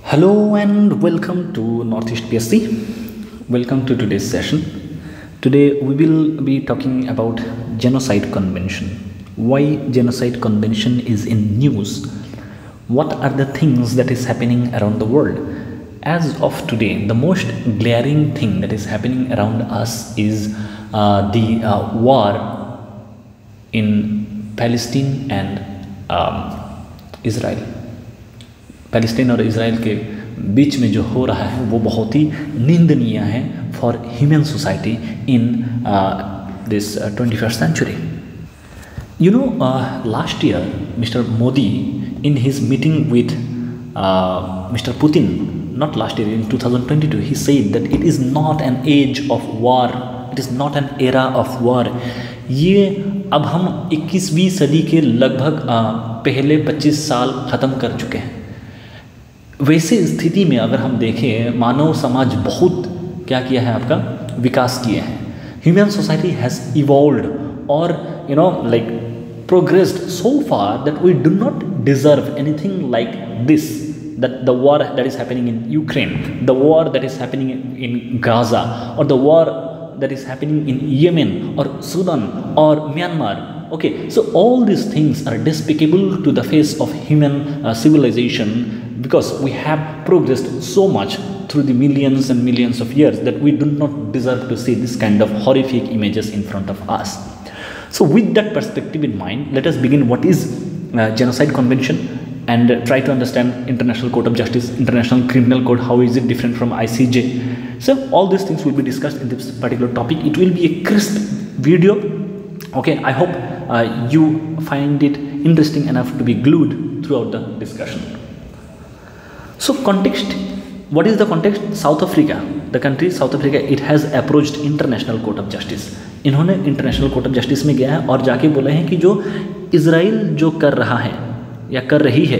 Hello and welcome to Northeast PSC. Welcome to today's session. Today we will be talking about Genocide Convention. Why Genocide Convention is in news? What are the things that is happening around the world? As of today, the most glaring thing that is happening around us is the war in Palestine and Israel. Palestine और Israel के बीच में जो हो रहा है वो बहुत ही निंदनीय है for human society in this 21st century. You know, last year Mr. Modi in his meeting with Mr. Putin, not last year, in 2022, he said that it is not an age of war, it is not an era of war. ये अब हम 21वीं सदी के लगभग पहले 25 साल ख़त्म कर चुके हैं. वैसे स्थिति में अगर हम देखें, मानव समाज बहुत क्या किया है, आपका विकास किए हैं. ह्यूमन सोसाइटी हैज़ इवॉल्व्ड और like progressed so far that we do not deserve anything like this, that the war that is happening in Ukraine, the war that is happening in Gaza, or the war that is happening in Yemen or Sudan or Myanmar. Okay, so all these things are despicable to the face of human civilization, because we have progressed so much through the millions and millions of years that we do not deserve to see this kind of horrific images in front of us. So with that perspective in mind, let us begin what is Genocide Convention and try to understand International Court of Justice, International Criminal Code, how is it different from ICJ. So all these things will be discussed in this particular topic. It will be a crisp video. Okay, I hope you find it interesting enough to be glued throughout the discussion. So context, what is the context? South Africa, the country South Africa, it has approached International Court of Justice. इन्होंने international court of justice में गया है और जाके बोला है कि जो इजराइल जो कर रहा है या कर रही है,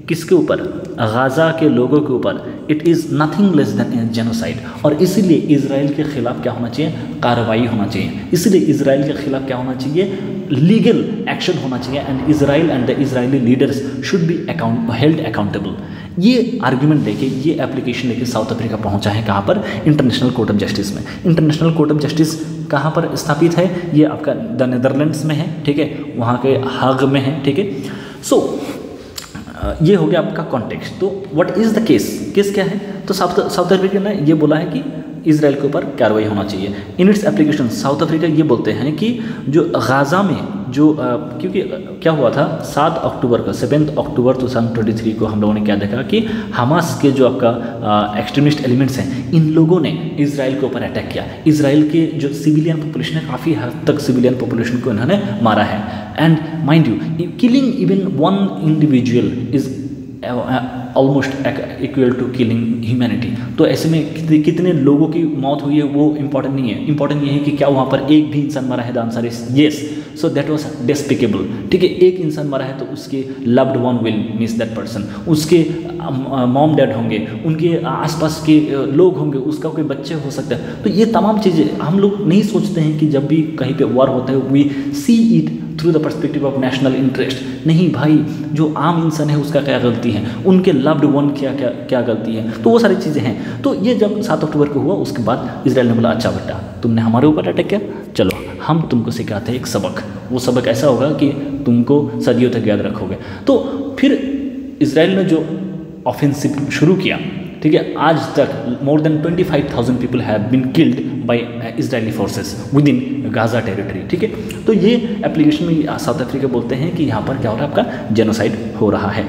किसके ऊपर? गाज़ा के लोगों के ऊपर, it is nothing less than genocide. और इसीलिए इजराइल के खिलाफ क्या होना चाहिए? कार्रवाई होना चाहिए. इसीलिए इजराइल के खिलाफ क्या होना चाहिए? लीगल एक्शन होना चाहिए. And Israel and the Israeli leaders should be held accountable. ये आर्ग्यूमेंट लेके, ये एप्लीकेशन लेके साउथ अफ्रीका पहुंचा है. कहाँ पर? इंटरनेशनल कोर्ट ऑफ जस्टिस में. इंटरनेशनल कोर्ट ऑफ जस्टिस कहाँ पर स्थापित है? ये आपका द नेदरलैंड्स में है, ठीक है, वहाँ के हाग में है, ठीक है. सो ये हो गया आपका कॉन्टेक्स्ट. तो व्हाट इज़ द केस क्या है? तो साउथ अफ्रीका ने ये बोला है कि इजराइल के ऊपर कार्रवाई होना चाहिए. In its application south Africa ये बोलते हैं कि जो गाज़ा में जो क्योंकि क्या हुआ था 7 अक्टूबर को 2023 को हम लोगों ने क्या देखा कि हमास के जो आपका एक्सट्रीमिस्ट एलिमेंट्स हैं, इन लोगों ने इजराइल के ऊपर अटैक किया. इजराइल के जो सिविलियन पॉपुलेशन है, काफ़ी हद तक सिविलियन पॉपुलेशन को इन्होंने मारा है. And mind you, killing even one individual is almost equal to killing humanity. तो ऐसे में कितने लोगों की मौत हुई है वो इंपॉर्टेंट नहीं है. इंपॉर्टेंट ये है कि क्या वहाँ पर एक भी इंसान मरा है. The answer is yes. So that was despicable. ठीक है, एक इंसान मरा है तो उसके loved one will miss that person. उसके मॉम डैड होंगे, उनके आसपास के लोग होंगे, उसका कोई बच्चे हो सकता है. तो ये तमाम चीज़ें हम लोग नहीं सोचते हैं कि जब भी कहीं पे वॉर होता है we see it through the perspective of national interest. नहीं भाई, जो आम इंसान है उसका क्या गलती है, उनके लव्ड वन क्या गलती है. तो वो सारी चीज़ें हैं. तो ये जब 7 अक्टूबर को हुआ, उसके बाद इजराइल ने बोला अच्छा बेटा, तुमने हमारे ऊपर अटैक किया, चलो हम तुमको सिखाते हैं एक सबक. वो सबक ऐसा होगा कि तुमको सदियों तक याद रखोगे. तो फिर इजराइल ने जो ऑफेंसिव शुरू किया, ठीक है, आज तक more than 25,000 people have been killed by Israeli forces within Gaza territory. ठीक है, तो ये एप्लीकेशन में साउथ अफ्रीका बोलते हैं कि यहाँ पर क्या हो रहा है, आपका जेनोसाइड हो रहा है.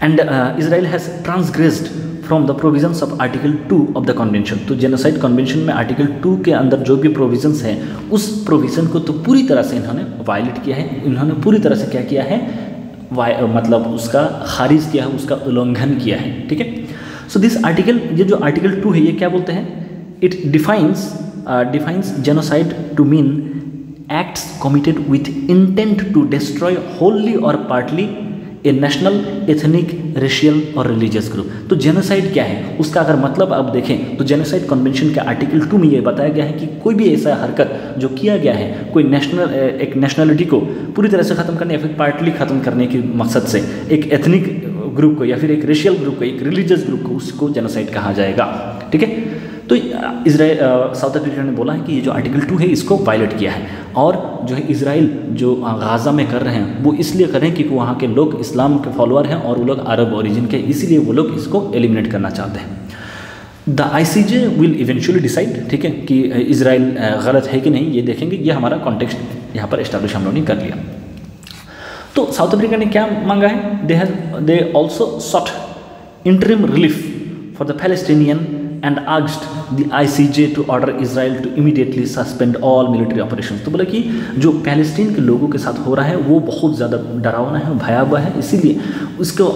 And Israel has transgressed from the provisions of article 2 of the convention. तो जेनोसाइड कन्वेंशन में आर्टिकल 2 के अंदर जो भी प्रोविजंस हैं, उस प्रोविज़न को तो पूरी तरह से इन्होंने वायलेट किया है. इन्होंने पूरी तरह से क्या किया है, मतलब उसका खारिज किया है, उसका उल्लंघन किया है. ठीक है. सो दिस आर्टिकल, ये जो आर्टिकल 2 है, ये क्या बोलते हैं? It defines genocide to mean acts committed with intent to destroy wholly और partly a national, ethnic, racial और रिलीजियस ग्रुप. तो जेनोसाइड क्या है, उसका अगर मतलब आप देखें तो जेनोसाइड कन्वेंशन के आर्टिकल 2 में ये बताया गया है कि कोई भी ऐसा हरकत जो किया गया है, कोई एक नेशनलिटी को पूरी तरह से ख़त्म करने या फिर पार्टली ख़त्म करने के मकसद से, एक एथनिक ग्रुप को या फिर एक रेशियल ग्रुप को, एक रिलीजियस ग्रुप को, उसको जेनोसाइड कहा जाएगा। ठीक है, तो इजराइल साउथ अफ्रीका ने बोला है कि ये जो आर्टिकल 2 है इसको वायलेट किया है, और जो है इजराइल जो गाज़ा में कर रहे हैं वो इसलिए कर रहे हैं क्योंकि वहाँ के लोग इस्लाम के फॉलोअर हैं और वो लोग अरब ओरिजिन के, इसीलिए वो लोग इसको एलिमिनेट करना चाहते हैं। The ICJ will eventually decide, ठीक है, कि इजराइल गलत है कि नहीं, ये देखेंगे। ये हमारा कॉन्टेक्स्ट यहाँ पर एस्टैब्लिश हम लोगों ने कर लिया। तो साउथ अफ्रीका ने क्या मांगा है, they also sought interim relief for the Palestinian and asked the ICJ to order Israel to immediately suspend all military operations। तो बोला कि जो पैलेस्टीन के लोगों के साथ हो रहा है वो बहुत ज़्यादा डरावना है, भयावह है, इसीलिए उसको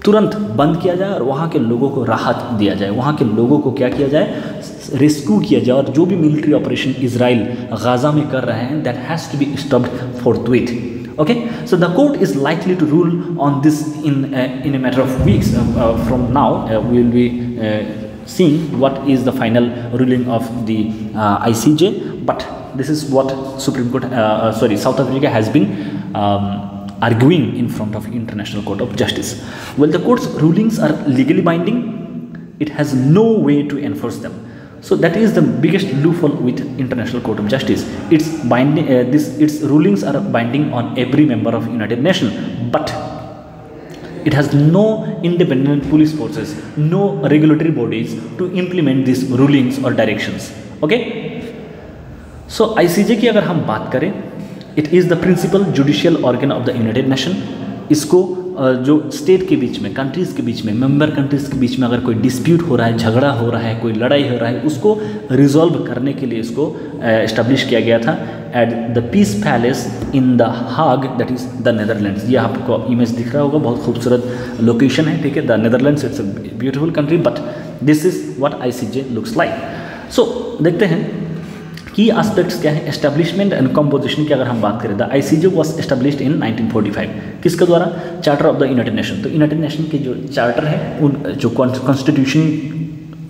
तुरंत बंद किया जाए और वहाँ के लोगों को राहत दिया जाए, वहाँ के लोगों को क्या किया जाए, रेस्क्यू किया जाए, और जो भी मिलिट्री ऑपरेशन इजराइल गाज़ा में कर रहे हैं that has to be stopped forthwith. Okay, so the court is likely to rule on this in a matter of weeks from now. We will be seeing what is the final ruling of the ICJ, but this is what Supreme Court, South Africa has been arguing in front of International Court of Justice. Well, the court's rulings are legally binding. It has no way to enforce them. So that is the biggest loophole with International Court of Justice. Its binding, its rulings are binding on every member of United Nations, but it has no independent police forces, no regulatory bodies to implement these rulings or directions. Okay? So ICJ की अगर हम बात करें, it is the principal judicial organ of the United Nations. इसको जो state के बीच में, countries के बीच में, मेंबर कंट्रीज़ के बीच में अगर कोई डिस्प्यूट हो रहा है, झगड़ा हो रहा है, कोई लड़ाई हो रहा है, उसको रिजॉल्व करने के लिए इसको एस्टेब्लिश किया गया था at the piece palace in the हाग, दैट इज़ द नेदरलैंड्स। ये आपको इमेज दिख रहा होगा, बहुत खूबसूरत लोकेशन है, ठीक है, the Netherlands. It's a beautiful country, but this is what ICJ looks like. So देखते हैं की एस्पेक्ट्स क्या है एस्टेब्लिशमेंट एंड कंपोजिशन की। अगर हम बात करें, the ICJ was established in 1945, किसके द्वारा, charter of the United Nation. तो यूनाइटेड नेशन के जो चार्टर है, उन जो कॉन्स्टिट्यूशन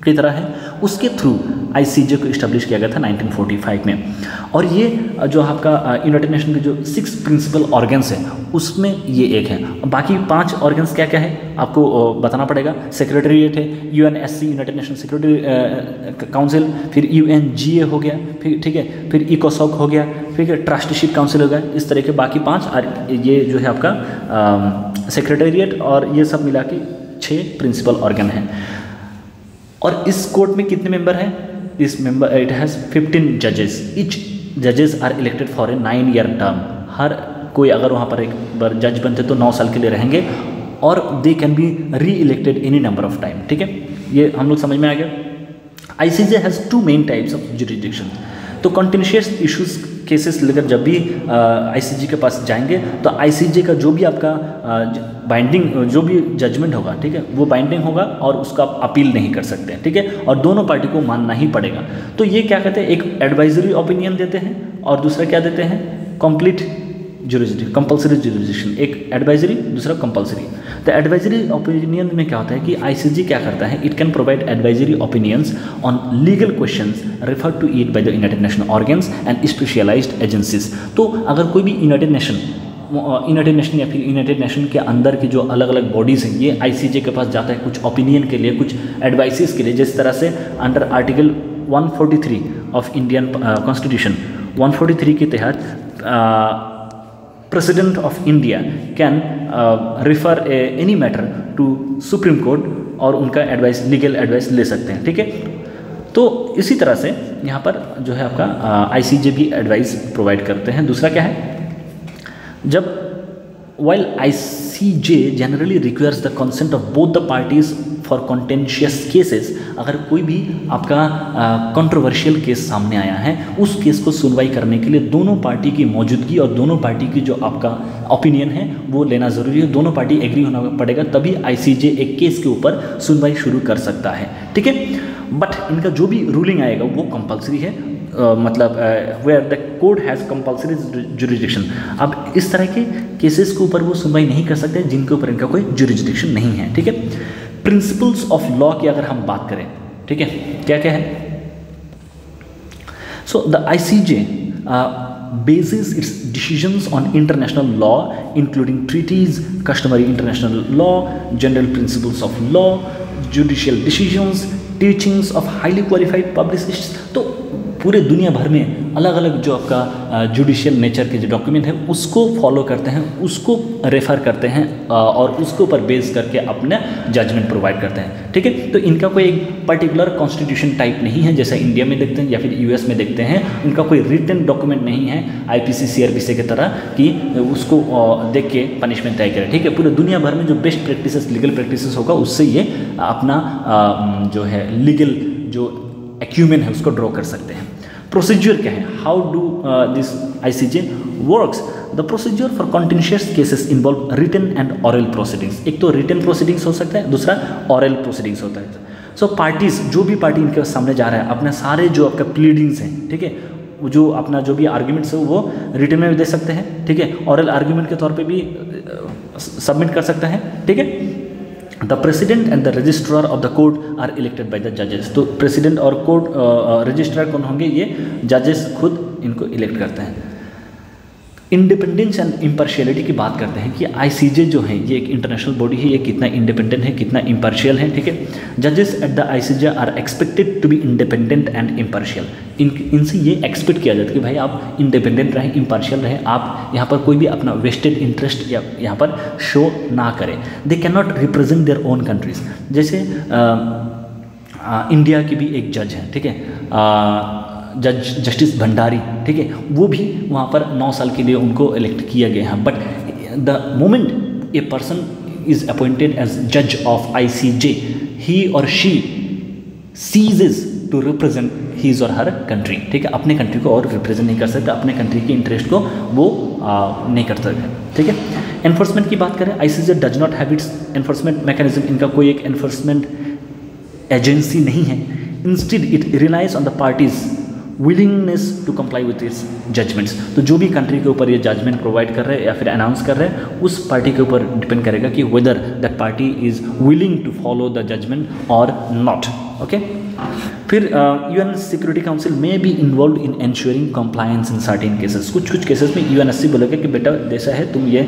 की तरह है, उसके थ्रू ICJ को इस्टेब्लिश किया गया था 1945 में। और ये जो आपका यूनाइटेड नेशन के जो 6 प्रिंसिपल ऑर्गन्स हैं उसमें ये एक है। बाकी 5 ऑर्गन्स क्या क्या है आपको बताना पड़ेगा। सेक्रेटरीट है, UNSC United nation security council, फिर UNGA हो गया, फिर ठीक है, फिर इकोसॉक हो गया, ठीक है, ट्रस्टीशिप काउंसिल हो गया। इस तरह के बाकी 5 ये जो है आपका सेक्रेटरीट और ये सब मिला के 6 प्रिंसिपल ऑर्गन हैं। और इस कोर्ट में कितने मेंबर हैं, इस मेंबर इट हैज़ 15 जजेस। ईच जजेस are elected for a 9-year term. हर कोई अगर वहाँ पर एक बार जज बनते तो 9 साल के लिए रहेंगे, और दे कैन बी री elected any number of time. ठीक है, ये हम लोग समझ में आ गया। ICJ has 2 main types of jurisdiction. तो कॉन्टेंशियस इश्यूज केसेस लेकर जब भी ICJ के पास जाएंगे तो ICJ का जो भी आपका बाइंडिंग जो भी जजमेंट होगा, ठीक है, वो बाइंडिंग होगा और उसका आप अपील नहीं कर सकते हैं। ठीक है, और दोनों पार्टी को मानना ही पड़ेगा। तो ये क्या कहते हैं, एक एडवाइजरी ओपिनियन देते हैं और दूसरा क्या देते हैं, कंप्लीट जुरिडिक्शन, कंपल्सरी जुरिडिक्शन। एक एडवाइजरी, दूसरा कंपल्सरी। तो एडवाइजरी ओपिनियन में क्या होता है कि ICJ क्या करता है, it can provide advisory opinions on legal questions refer to it by the United Nation organs and specialized agencies. तो अगर कोई भी यूनाइटेड नेशन या फिर यूनाइटेड नेशन के अंदर की जो अलग अलग बॉडीज़ हैं, ये ICJ के पास जाता है कुछ ओपिनियन के लिए, कुछ एडवाइसेस के लिए। जिस तरह से under article 143 of Indian constitution 143 के तहत President of India can refer any matter to Supreme Court और उनका एडवाइस, लीगल एडवाइस ले सकते हैं। ठीक है, तो इसी तरह से यहाँ पर जो है आपका ICJ भी एडवाइस प्रोवाइड करते हैं। दूसरा क्या है, जब while ICJ generally requires the consent of both the parties for contentious cases, अगर कोई भी आपका कंट्रोवर्शियल केस सामने आया है, उस केस को सुनवाई करने के लिए दोनों पार्टी की मौजूदगी और दोनों पार्टी की जो आपका ओपिनियन है वो लेना ज़रूरी है। दोनों पार्टी एग्री होना पड़ेगा, तभी ICJ एक केस के ऊपर सुनवाई शुरू कर सकता है। ठीक है, बट इनका जो भी रूलिंग आएगा वो कंपल्सरी है, मतलब where the court has compulsory jurisdiction. अब इस तरह के केसेस के ऊपर वो सुनवाई नहीं कर सकते जिनके ऊपर इनका कोई जुरिडिक्शन नहीं है। ठीक है, प्रिंसिपल्स ऑफ लॉ की अगर हम बात करें, ठीक है, क्या क्या है। So the ICJ bases its decisions on international law, including treaties, customary international law, general principles of law, judicial decisions, teachings of highly qualified publicists। तो पूरे दुनिया भर में अलग अलग जो आपका जुडिशियल नेचर के जो डॉक्यूमेंट है उसको फॉलो करते हैं, उसको रेफ़र करते हैं और उसके ऊपर बेस करके अपने जजमेंट प्रोवाइड करते हैं। ठीक है, तो इनका कोई एक पर्टिकुलर कॉन्स्टिट्यूशन टाइप नहीं है जैसा इंडिया में देखते हैं या फिर यूएस में देखते हैं। इनका कोई रिटन डॉक्यूमेंट नहीं है आईपीसी सीआरपीसी की तरह कि उसको देख के पनिशमेंट तय करें। ठीक है, पूरे दुनिया भर में जो बेस्ट प्रैक्टिसेस लीगल प्रैक्टिसेस होगा उससे ये अपना जो है लीगल जो एक्यूमेन है उसको ड्रॉ कर सकते हैं। प्रोसीजर क्या है, how do this ICJ works? The procedure for contentious cases involve written and oral proceedings. एक तो रिटन प्रोसीडिंग्स हो सकता है, दूसरा ऑरल प्रोसीडिंग्स होता है। सो पार्टीज, जो भी पार्टी इनके सामने जा रहा है, अपने सारे जो आपका प्लीडिंग्स हैं, ठीक है, जो अपना जो भी आर्ग्यूमेंट्स है वो रिटन में भी दे सकते हैं। ठीक है, ऑरल आर्ग्यूमेंट के तौर पे भी सबमिट कर सकते हैं। ठीक है, the president and the registrar of the court are elected by the जजेस। तो प्रेसिडेंट और कोर्ट रजिस्ट्रार कौन होंगे? ये जजेस खुद इनको इलेक्ट करते हैं। इंडिपेंडेंस एंड इम्पार्शियलिटी की बात करते हैं कि आईसीजे जो है ये एक इंटरनेशनल बॉडी है, ये कितना इंडिपेंडेंट है, कितना इम्पार्शियल है। ठीक है, जजेस at the ICJ are expected to be independent and impartial. इनसे ये एक्सपेक्ट किया जाता है कि भाई आप इंडिपेंडेंट रहें, इम्पार्शियल रहें, आप यहाँ पर कोई भी अपना वेस्टेड इंटरेस्ट या यहाँ पर शो ना करें। They can not represent their own countries. जैसे इंडिया की भी एक जज है, ठीक है, जस्टिस भंडारी, ठीक है, वो भी वहाँ पर 9 साल के लिए उनको इलेक्ट किया गया है। But the moment a person is appointed as जज of ICJ, he or she ceases to represent his or her country. ठीक है, अपने कंट्री को और रिप्रेजेंट नहीं कर सकता, अपने कंट्री के इंटरेस्ट को वो नहीं कर सकते। ठीक है, एनफोर्समेंट की बात करें, ICJ does not have its enforcement mechanism. इनका कोई एक एनफोर्समेंट एजेंसी नहीं है। Instead it relies on the parties willingness to comply with its judgments. तो जो भी कंट्री के ऊपर ये जजमेंट प्रोवाइड कर रहे हैं या फिर अनाउंस कर रहे हैं, उस पार्टी के ऊपर डिपेंड करेगा कि whether that party is willing to follow the judgment or not. Okay, फिर यूएन सिक्योरिटी काउंसिल में be involved in ensuring compliance in certain cases. कुछ केसेस में यूएनएससी बोलेगा कि बेटा जैसा है तुम ये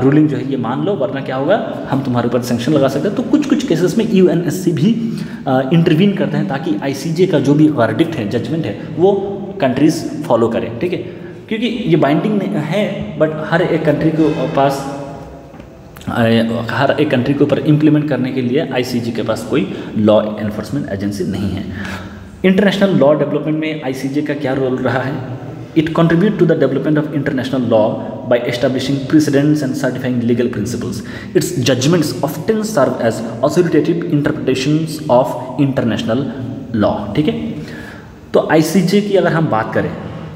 रूलिंग जो है ये मान लो, वरना क्या होगा, हम तुम्हारे ऊपर सैंक्शन लगा सकते हैं। तो कुछ केसेस में यूएनएससी भी इंटरवीन करते हैं ताकि आईसीजे का जो भी वर्डिक्ट है, जजमेंट है, वो कंट्रीज फॉलो करें। ठीक है, क्योंकि ये बाइंडिंग है, बट हर एक कंट्री के पास, हर एक कंट्री के ऊपर इम्प्लीमेंट करने के लिए आईसीजे के पास कोई लॉ एनफोर्समेंट एजेंसी नहीं है। इंटरनेशनल लॉ डेवलपमेंट में आईसीजे का क्या रोल रहा है? It contribute to the development of international law by establishing precedents and certifying legal principles. Its judgments often serve as authoritative interpretations of international law. ठीक है, तो आईसीजे की अगर हम बात करें,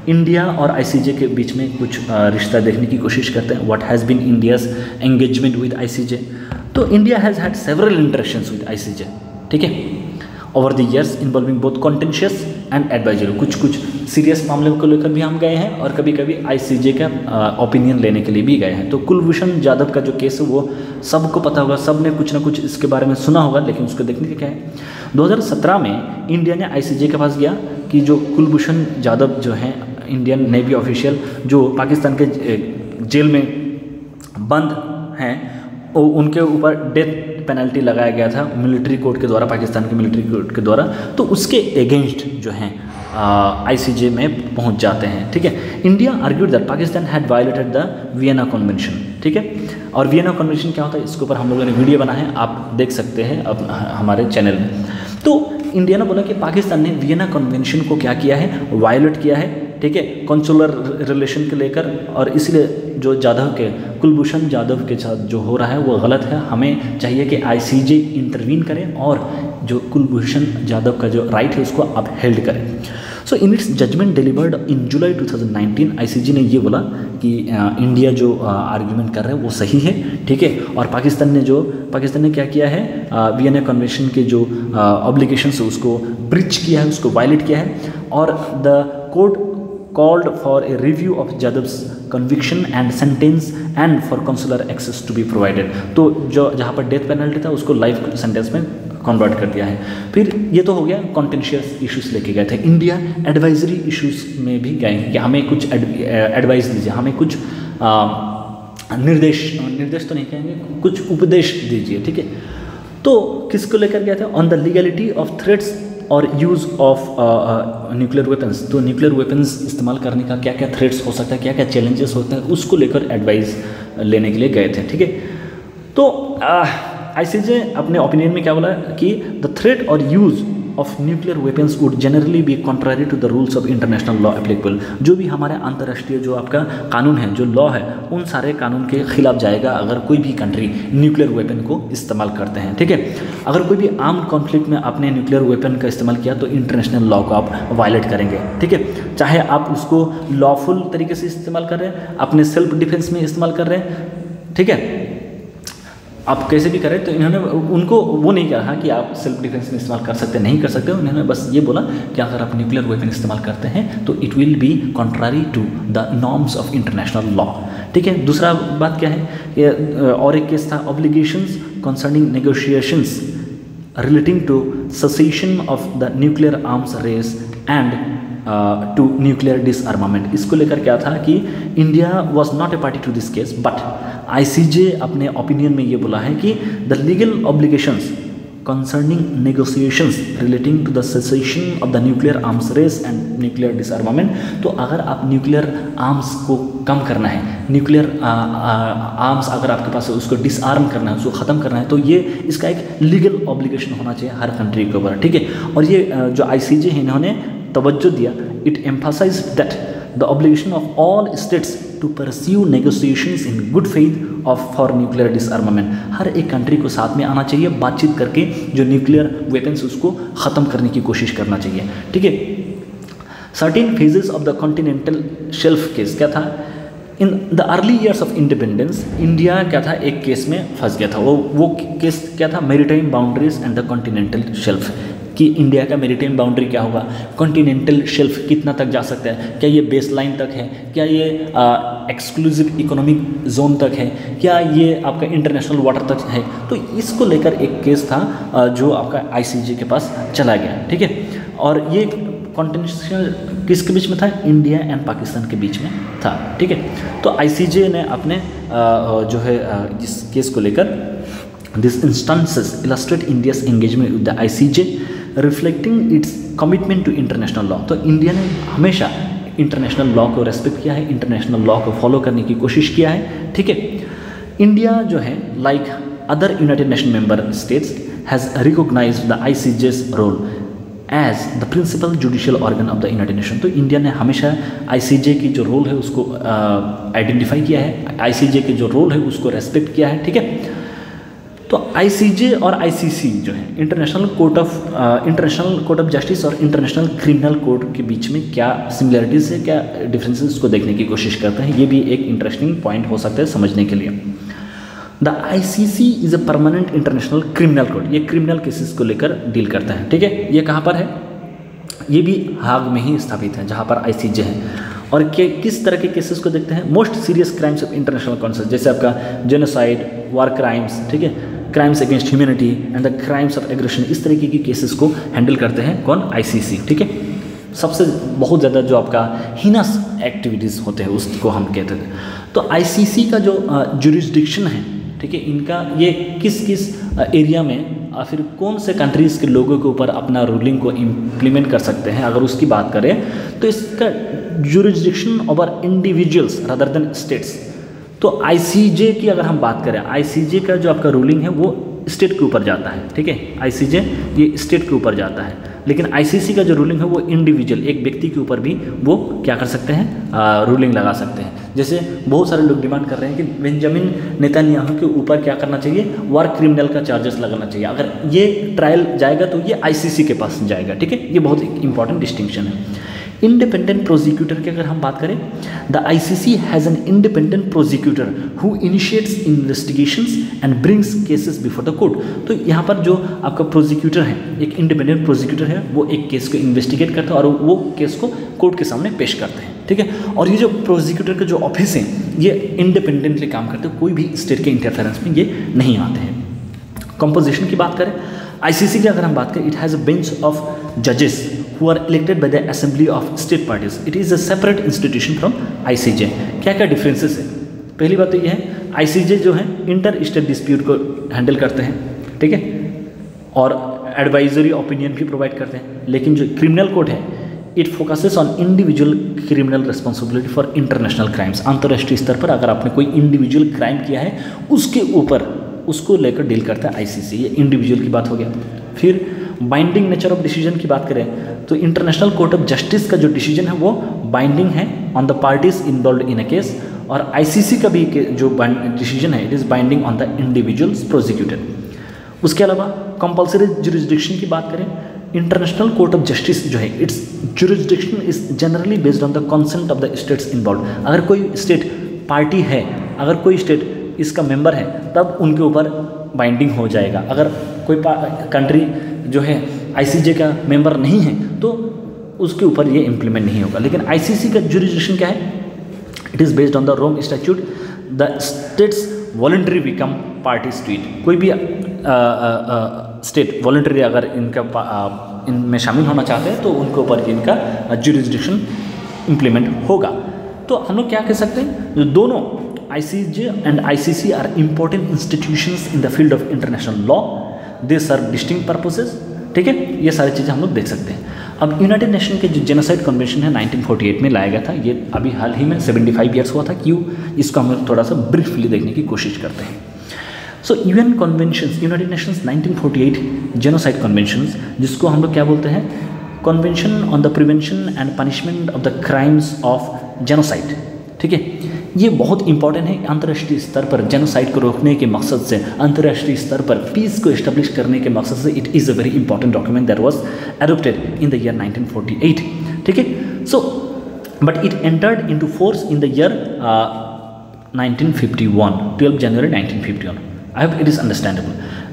इंडिया और आईसीजे के बीच में कुछ रिश्ता देखने की कोशिश करते हैं। What has been India's engagement with ICJ? तो India has had several interactions with ICJ, ठीक है, over the years involving both contentious and advisory. कुछ सीरियस मामले को लेकर भी हम गए हैं और कभी कभी आईसीजे का ओपिनियन लेने के लिए भी गए हैं। तो कुलभूषण जाधव का जो केस है वो सबको पता होगा, सब ने कुछ ना कुछ इसके बारे में सुना होगा, लेकिन उसको देखने का क्या है। 2017 में इंडिया ने आईसीजे के पास गया कि जो कुलभूषण जाधव जो हैं इंडियन नेवी ऑफिशियल जो पाकिस्तान के जेल में बंद हैं, उनके ऊपर डेथ पेनल्टी लगाया गया था मिलिट्री कोर्ट के द्वारा, पाकिस्तान के मिलिट्री कोर्ट के द्वारा। तो उसके अगेंस्ट जो हैं आईसीजे में पहुंच जाते हैं। ठीक है, India argued that Pakistan had violated the Vienna convention. ठीक है, और वियना कन्वेंशन क्या होता है, इसके ऊपर हम लोगों ने वीडियो बना है, आप देख सकते हैं अब हमारे चैनल में। तो इंडिया ने बोला कि पाकिस्तान ने वियना कन्वेंशन को क्या किया है, वायलेट किया है। ठीक है, कॉन्सुलर रिलेशन के लेकर, और इसलिए जो जाधव के, कुलभूषण जाधव के साथ जो हो रहा है वो गलत है। हमें चाहिए कि आईसीजे इंटरवीन करें और जो कुलभूषण जाधव का जो राइट है उसको अपहेल्ड करें। So in its judgement delivered in July 2019 ICJ ने ये बोला कि इंडिया जो आर्ग्यूमेंट कर रहा है वो सही है। ठीक है, और पाकिस्तान ने क्या किया है, वियना कन्वेंशन के जो ऑब्लिगेशंस है उसको ब्रीच किया है, उसको वायलेट किया है। और the court called for a review of Jadav's conviction and sentence and for consular access to be provided। तो जो जहाँ पर डेथ पेनल्टी था उसको लाइफ सेंटेंस में कन्वर्ट कर दिया है। फिर ये तो हो गया कॉन्टेंशियस इश्यूज लेके गए थे। इंडिया एडवाइजरी इश्यूज में भी गए कि हमें कुछ एडवाइस दीजिए, हमें कुछ निर्देश तो नहीं कहेंगे, कुछ उपदेश दीजिए, ठीक है। तो किसको लेकर गया था? On the legality of threats और यूज़ ऑफ न्यूक्लियर वेपन्स। तो न्यूक्लियर वेपन्स इस्तेमाल करने का क्या क्या थ्रेट्स हो सकता है, क्या क्या चैलेंजेस होते हैं, उसको लेकर एडवाइस लेने के लिए गए थे, ठीक है। तो आईसीजे अपने ओपिनियन में क्या बोला कि the threat or use of nuclear weapons would generally be contrary to the rules of international law applicable. जो भी हमारे अंतर्राष्ट्रीय जो आपका कानून है, जो लॉ है, उन सारे कानून के खिलाफ जाएगा अगर कोई भी कंट्री न्यूक्लियर वेपन को इस्तेमाल करते हैं, ठीक है। अगर कोई भी आर्म्ड कॉन्फ्लिक्ट में आपने न्यूक्लियर वेपन का इस्तेमाल किया तो इंटरनेशनल लॉ को आप वायलेट करेंगे, ठीक है। चाहे आप उसको लॉफुल तरीके से इस्तेमाल कर रहे हैं, अपने सेल्फ डिफेंस में इस्तेमाल कर रहे हैं, ठीक है, आप कैसे भी करें। तो इन्होंने उनको वो नहीं कहा कि आप सेल्फ डिफेंस में इस्तेमाल कर सकते नहीं कर सकते, उन्होंने बस ये बोला कि अगर आप न्यूक्लियर वेपन इस्तेमाल करते हैं तो it will be contrary to the norms of international law, ठीक है। दूसरा बात क्या है, और एक केस था obligations concerning negotiations relating to cessation of the nuclear arms race and to nuclear disarmament. इसको लेकर क्या था कि India was not a party to this case, but ICJ अपने ओपिनियन में ये बोला है कि the legal obligations concerning negotiations relating to the cessation of the nuclear arms race and nuclear disarmament. तो अगर आप न्यूक्लियर आर्म्स को कम करना है, न्यूक्लियर आर्म्स अगर आपके पास है उसको डिसआर्म करना है, उसको ख़त्म करना है, तो ये इसका एक लीगल ऑब्लिगेशन होना चाहिए हर कंट्री के ऊपर, ठीक है। और ये जो आईसीजे है इन्होंने तवज्जो दिया, it emphasise that the obligation of all states to pursue negotiations in good faith of for nuclear disarmament. हर एक कंट्री को साथ में आना चाहिए, बातचीत करके जो न्यूक्लियर वेपन्स उसको ख़त्म करने की कोशिश करना चाहिए, ठीक है। Certain phases of the continental shelf case क्या था, in the early years of independence India क्या था, एक केस में फंस गया था। वो केस क्या था, maritime boundaries and the continental shelf, कि इंडिया का मैरीटाइम बाउंड्री क्या होगा, कॉन्टिनेंटल शेल्फ कितना तक जा सकता है, क्या ये बेस लाइन तक है, क्या ये एक्सक्लूसिव इकोनॉमिक जोन तक है, क्या ये आपका इंटरनेशनल वाटर तक है। तो इसको लेकर एक केस था जो आपका आईसीजे के पास चला गया, ठीक है। और ये कॉन्टिनेंटल किसके बीच में था, इंडिया एंड पाकिस्तान के बीच में था, ठीक है। तो आईसीजे ने अपने जो है इस केस को लेकर These instances illustrate India's engagement with the ICJ, reflecting its commitment to international law. तो इंडिया ने हमेशा इंटरनेशनल लॉ को रेस्पेक्ट किया है, इंटरनेशनल लॉ को फॉलो करने की कोशिश किया है, ठीक है। इंडिया जो है like other United Nation member states has recognised the ICJ's role as the principal judicial organ of the United Nation. तो इंडिया ने हमेशा आईसीजे की जो रोल है उसको आइडेंटिफाई किया है, आईसीजे के जो रोल है उसको रेस्पेक्ट किया है, ठीक है। तो आईसीजे और आईसीसी जो है इंटरनेशनल कोर्ट ऑफ जस्टिस और इंटरनेशनल क्रिमिनल कोर्ट के बीच में क्या सिमिलरिटीज़ है, क्या डिफरेंसेस को देखने की कोशिश करते हैं। ये भी एक इंटरेस्टिंग पॉइंट हो सकता है समझने के लिए। The ICC is a permanent international criminal court, ये क्रिमिनल केसेस को लेकर डील करता है, ठीक है। ये कहाँ पर है, ये भी हाग में ही स्थापित है जहाँ पर आईसीजे है। और किस तरह के केसेस को देखते हैं, most serious crimes of international concept, जैसे आपका जेनोसाइड, वार क्राइम्स, ठीक है, crimes against humanity and the crimes of aggression, इस तरीके की केसेस को हैंडल करते हैं कौन, आईसीसी, ठीक है। सबसे बहुत ज़्यादा जो आपका हीनस एक्टिविटीज़ होते हैं उसको हम कहते हैं। तो आईसीसी का जो जुरिस्डिक्शन है, ठीक है, इनका ये किस किस एरिया में फिर कौन से कंट्रीज़ के लोगों के ऊपर अपना रूलिंग को इम्प्लीमेंट कर सकते हैं, अगर उसकी बात करें तो इसका jurisdiction over individuals rather than states. तो आईसीजे की अगर हम बात करें, आईसीजे का जो आपका रूलिंग है वो स्टेट के ऊपर जाता है, ठीक है, आईसीजे ये स्टेट के ऊपर जाता है। लेकिन आईसीसी का जो रूलिंग है वो इंडिविजुअल, एक व्यक्ति के ऊपर भी वो क्या कर सकते हैं, रूलिंग लगा सकते हैं। जैसे बहुत सारे लोग डिमांड कर रहे हैं कि बेंजामिन नेतन्याहू के ऊपर क्या करना चाहिए, वार क्रिमिनल का चार्जेस लगाना चाहिए। अगर ये ट्रायल जाएगा तो ये आईसीसी के पास जाएगा, ठीक है। ये बहुत इंपॉर्टेंट डिस्टिंक्शन है। इंडिपेंडेंट प्रोसिक्यूटर की अगर हम बात करें, the ICC has an independent prosecutor who initiates investigations and brings cases before the court. तो यहाँ पर जो आपका प्रोसिक्यूटर है, एक इंडिपेंडेंट प्रोसिक्यूटर है, वो एक केस को इन्वेस्टिगेट करता है और वो केस को कोर्ट के सामने पेश करते हैं, ठीक है। और ये जो प्रोसिक्यूटर के जो ऑफिस हैं ये इंडिपेंडेंटली काम करते हैं, कोई भी स्टेट के इंटरफेरेंस में ये नहीं आते हैं। कंपोजिशन की बात करें, आईसीसी की अगर हम बात करें, it has a bench of जजेस who are elected by the assembly of state parties. It is a separate institution from ICJ. क्या क्या डिफरेंसेस है? पहली बात तो ये है, आईसीजे जो है इंटर स्टेट डिस्प्यूट को हैंडल करते हैं, ठीक है, और एडवाइजरी ओपिनियन भी प्रोवाइड करते हैं। लेकिन जो क्रिमिनल कोर्ट है, it focuses on individual criminal responsibility for international crimes. अंतर्राष्ट्रीय स्तर पर अगर आपने कोई इंडिविजुअल क्राइम किया है उसके ऊपर उसको लेकर डील करता है आईसीसी। ये इंडिविजुअल की बात हो गया। फिर बाइंडिंग नेचर ऑफ डिसीजन की बात करें तो इंटरनेशनल कोर्ट ऑफ जस्टिस का जो डिसीजन है वो बाइंडिंग है on the parties involve in a case, और आईसीसी का भी जो डिसीजन है it is binding on the individuals prosecuted. उसके अलावा कंपल्सरी जुरिस्डिक्शन की बात करें, इंटरनेशनल कोर्ट ऑफ जस्टिस जो है it's jurisdiction is generally based on the consent of the states involve. अगर कोई स्टेट पार्टी है, अगर कोई स्टेट इसका मेंबर है, तब उनके ऊपर बाइंडिंग हो जाएगा। अगर कोई कंट्री जो है आईसीजे का मेंबर नहीं है तो उसके ऊपर ये इम्प्लीमेंट नहीं होगा। लेकिन आईसीसी का जुरिस्डिक्शन क्या है? It is based on the Rome statute. The states voluntary become parties to it. कोई भी स्टेट वॉलंटरी अगर इनमें शामिल होना चाहते हैं तो उनके ऊपर इनका जुरिस्डिक्शन इम्प्लीमेंट होगा। तो हम लोग क्या कह सकते हैं, दोनों ICJ and ICC are important institutions in the field of international law. They serve distinct purposes, ठीक है, ये सारी चीज़ें हम लोग देख सकते हैं। अब यूनाइटेड नेशन के जो जेनोसाइड कन्वेंशन है 1948 में लाया गया था, ये अभी हाल ही में 75 ईयर्स हुआ था। क्यों? इसको हम लोग थोड़ा सा ब्रीफली देखने की कोशिश करते हैं। So UN conventions, United Nations 1948 genocide conventions, जिसको हम लोग क्या बोलते हैं, convention on the prevention and punishment of the crimes of genocide, ठीक है। ये बहुत इंपॉर्टेंट है अंतर्राष्ट्रीय स्तर पर जेनोसाइड को रोकने के मकसद से, अंतर्राष्ट्रीय स्तर पर पीस को एस्टेब्लिश करने के मकसद से। It is a very important document that was adopted in the year 1948, ठीक है। So but it entered into force in the year 1951, 12 January 1951। I hope it is understandable.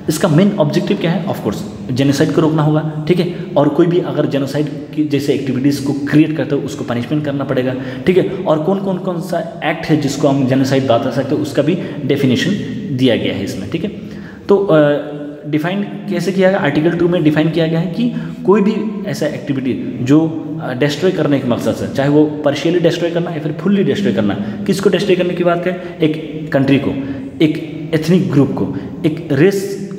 इसका मेन ऑब्जेक्टिव क्या है? ऑफ कोर्स जेनोसाइड को रोकना होगा, ठीक है, और कोई भी अगर जेनोसाइड की जैसे एक्टिविटीज़ को क्रिएट करते हो उसको पनिशमेंट करना पड़ेगा, ठीक है। और कौन सा एक्ट है जिसको हम जेनोसाइड बता सकते हैं उसका भी डेफिनेशन दिया गया है इसमें, ठीक है। तो डिफाइन कैसे किया गया? आर्टिकल 2 में डिफाइन किया गया है कि कोई भी ऐसा एक्टिविटी जो डिस्ट्रॉय करने के मकसद से, चाहे वो पार्शियली डिस्ट्रॉय करना या फिर फुल्ली डिस्ट्रॉय करना, किसको डिस्ट्रॉय करने की बात करें? एक कंट्री को, एक एथनिक ग्रुप को, एक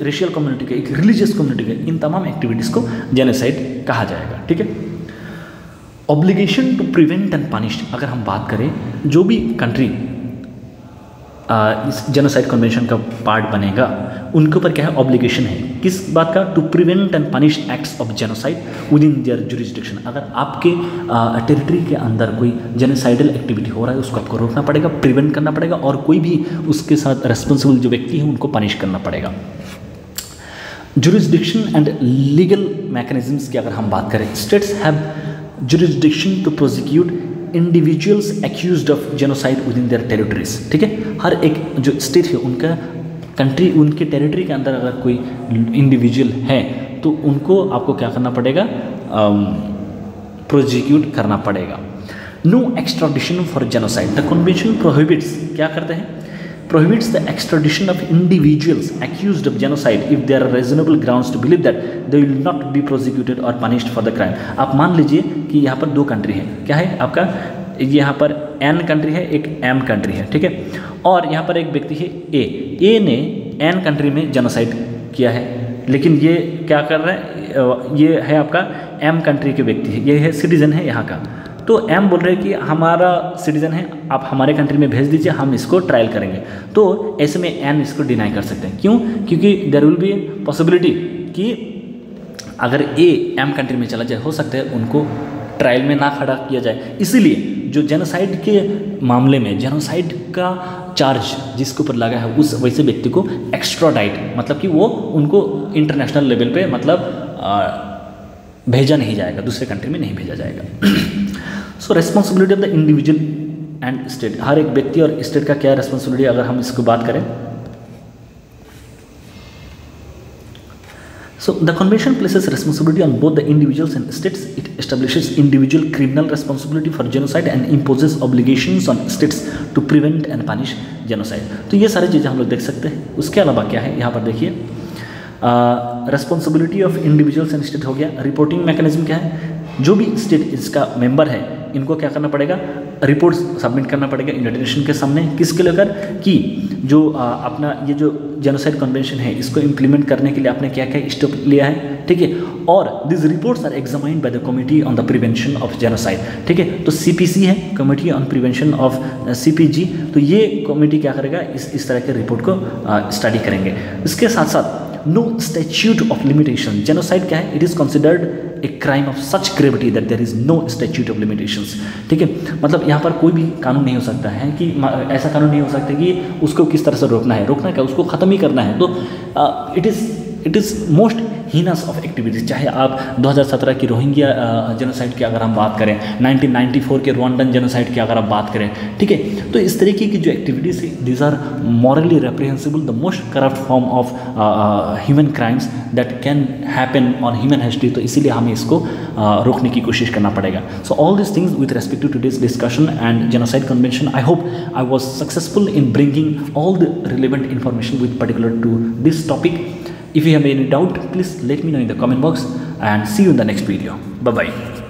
रेशियल कम्युनिटी के, एक रिलीजियस कम्युनिटी के, इन तमाम एक्टिविटीज़ को जेनोसाइड कहा जाएगा, ठीक है। Obligation to prevent and punish, अगर हम बात करें, जो भी कंट्री इस जेनोसाइड कन्वेंशन का पार्ट बनेगा उनके ऊपर क्या है? ऑब्लिगेशन है किस बात का? To prevent and punish acts of genocide within their jurisdiction. अगर आपके टेरिटरी के अंदर कोई जेनोसाइडल एक्टिविटी हो रहा है उसको आपको रोकना पड़ेगा, प्रिवेंट करना पड़ेगा, और कोई भी उसके साथ रेस्पॉन्सिबल जो व्यक्ति है उनको पनिश करना पड़ेगा। जुरिस्डिक्शन एंड लीगल मैकेनिज्म्स की अगर हम बात करें, states have jurisdiction to prosecute individuals accused of genocide within their territories, ठीक है। हर एक जो स्टेट है उनका कंट्री, उनके टेरिटरी के अंदर अगर कोई इंडिविजुअल है तो उनको आपको क्या करना पड़ेगा? प्रोसिक्यूट करना पड़ेगा। No extradition for genocide. The convention prohibits, क्या करते हैं? prohibits the extradition of individuals accused of genocide if there are reasonable grounds to believe that they will not be prosecuted or punished for the crime। आप मान लीजिए कि यहाँ पर दो कंट्री है, क्या है आपका? यहाँ पर एन कंट्री है, एक एम कंट्री है, ठीक है, और यहाँ पर एक व्यक्ति है ए ने एन कंट्री में जेनोसाइड किया है, लेकिन ये क्या कर रहा है? ये है आपका एम कंट्री के व्यक्ति है, ये है सिटीजन है यहाँ का। तो एम बोल रहे हैं कि हमारा सिटीजन है, आप हमारे कंट्री में भेज दीजिए, हम इसको ट्रायल करेंगे। तो ऐसे में एन इसको डिनाई कर सकते हैं। क्यों? क्योंकि देयर विल बी पॉसिबिलिटी कि अगर ए एम कंट्री में चला जाए, हो सकता है उनको ट्रायल में ना खड़ा किया जाए। इसीलिए जो जेनोसाइड के मामले में जेनोसाइड का चार्ज जिसके ऊपर लगा है उस वैसे व्यक्ति को एक्स्ट्राडाइट, मतलब कि वो उनको इंटरनेशनल लेवल पे मतलब भेजा नहीं जाएगा, दूसरे कंट्री में नहीं भेजा जाएगा। So responsibility of the individual and state, हर एक व्यक्ति और स्टेट का क्या रेस्पॉन्सिबिलिटी अगर हम इसको बात करें। So the convention places responsibility on both the individuals and states. It establishes individual criminal responsibility for genocide and imposes obligations on states to prevent and punish genocide. तो ये सारी चीज़ें हम लोग देख सकते हैं। उसके अलावा क्या है यहाँ पर देखिए, responsibility of individuals and state हो गया। रिपोर्टिंग मैकेनिज्म क्या है, जो भी स्टेट इसका मेंबर है इनको क्या करना पड़ेगा, रिपोर्ट्स सबमिट करना पड़ेगा यूनाइटेड नेशन के सामने, किसके लेकर कि जो अपना ये जो जेनोसाइड कन्वेंशन है इसको इम्प्लीमेंट करने के लिए आपने क्या क्या स्टेप लिया है, ठीक है। और this reports are examined by the committee on the prevention of genocide, ठीक है। तो CPC है, committee on prevention of CPG, तो ये कमिटी क्या करेगा, इस तरह के रिपोर्ट को स्टडी करेंगे। इसके साथ साथ no statute of limitation, genocide क्या है, it is considered a crime of such gravity that there is no statute of limitations, ठीक है। मतलब यहाँ पर कोई भी कानून नहीं हो सकता है कि ऐसा कानून नहीं हो सकता कि उसको किस तरह से रोकना है, रोकना क्या, उसको ख़त्म ही करना है। तो it is most heinous of activities, चाहे आप 2017 की रोहिंग्या जेनोसाइड की अगर हम बात करें, 1994 के रुआंडन जेनोसाइड की अगर आप बात करें, ठीक है। तो इस तरीके की जो एक्टिविटीज़ है these are morally reprehensible, the most corrupt form of human crimes that can happen on human history. तो इसीलिए हमें इसको रोकने की कोशिश करना पड़ेगा। So all this things with respect to today's discussion and genocide convention, I hope I was successful in bringing all the relevant information with particular to this topic. If you have any doubt, please let me know in the comment box and see you in the next video. Bye bye.